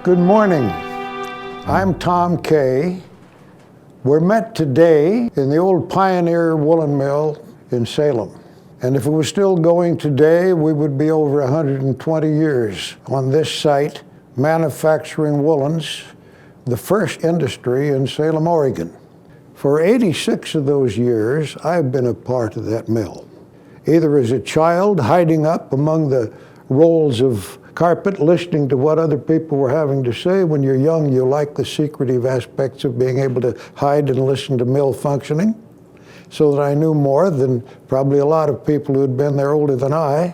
Good morning. I'm Tom Kay. We're met today in the old Pioneer Woolen Mill in Salem. And if it was still going today, we would be over 120 years on this site manufacturing woolens, the first industry in Salem, Oregon. For 86 of those years, I've been a part of that mill, either as a child hiding up among the rolls of carpet, listening to what other people were having to say. When you're young, you like the secretive aspects of being able to hide and listen to mill functioning, so that I knew more than probably a lot of people who had been there older than I,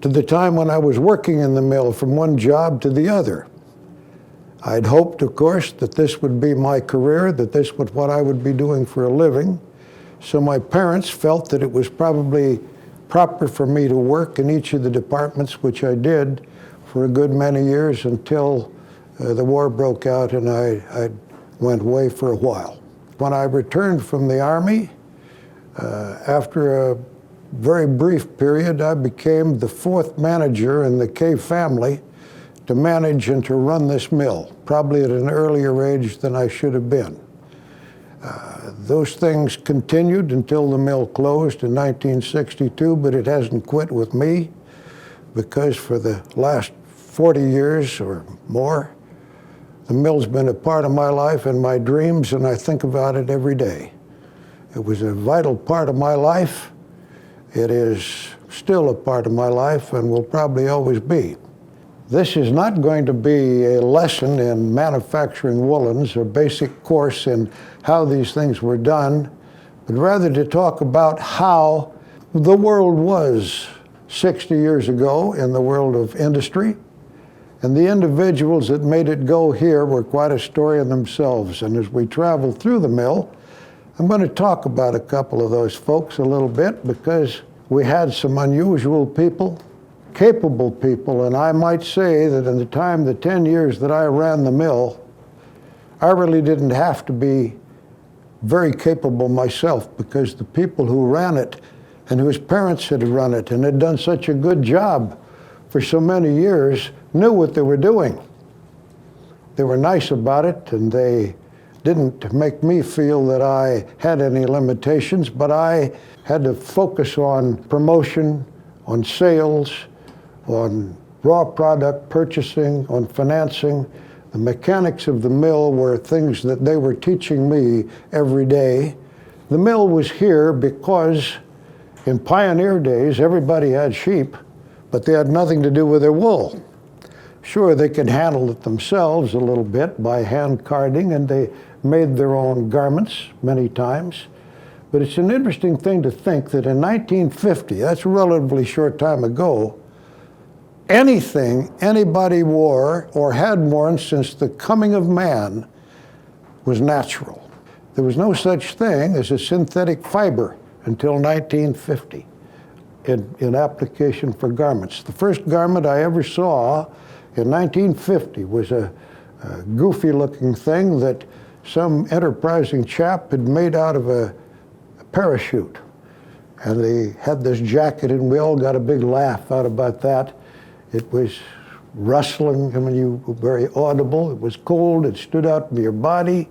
to the time when I was working in the mill from one job to the other. I'd hoped, of course, that this would be my career, that this was what I would be doing for a living. So my parents felt that it was probably proper for me to work in each of the departments, which I did for a good many years until the war broke out and I went away for a while. When I returned from the Army, after a very brief period, I became the fourth manager in the Kay family to manage and to run this mill, probably at an earlier age than I should have been. Those things continued until the mill closed in 1962, but it hasn't quit with me, because for the last 40 years or more, the mill's been a part of my life and my dreams, and I think about it every day. It was a vital part of my life. It is still a part of my life and will probably always be. This is not going to be a lesson in manufacturing woolens or basic course in how these things were done, but rather to talk about how the world was 60 years ago in the world of industry. And the individuals that made it go here were quite a story in themselves. And as we travel through the mill, I'm going to talk about a couple of those folks a little bit, because we had some unusual people, capable people, and I might say that in the 10 years that I ran the mill, I really didn't have to be very capable myself, because the people who ran it and whose parents had run it and had done such a good job for so many years knew what they were doing. They were nice about it, and they didn't make me feel that I had any limitations, but I had to focus on promotion, on sales, on raw product purchasing, on financing. The mechanics of the mill were things that they were teaching me every day. The mill was here because in pioneer days, everybody had sheep, but they had nothing to do with their wool. Sure, they could handle it themselves a little bit by hand carding, and they made their own garments many times. But it's an interesting thing to think that in 1950, that's a relatively short time ago, anything anybody wore or had worn since the coming of man was natural. There was no such thing as a synthetic fiber until 1950 in application for garments. The first garment I ever saw in 1950 was a goofy looking thing that some enterprising chap had made out of a parachute. And they had this jacket, and we all got a big laugh out about that. It was rustling, you were very audible. It was cold, it stood out from your body,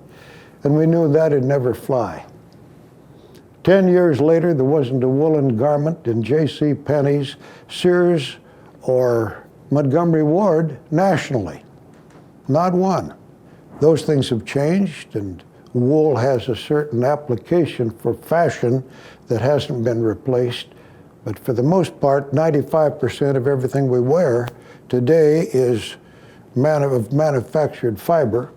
and we knew that'd never fly. 10 years later, there wasn't a woolen garment in J.C. Penney's, Sears, or Montgomery Ward nationally. Not one. Those things have changed, and wool has a certain application for fashion that hasn't been replaced. But for the most part, 95% of everything we wear today is of manufactured fiber.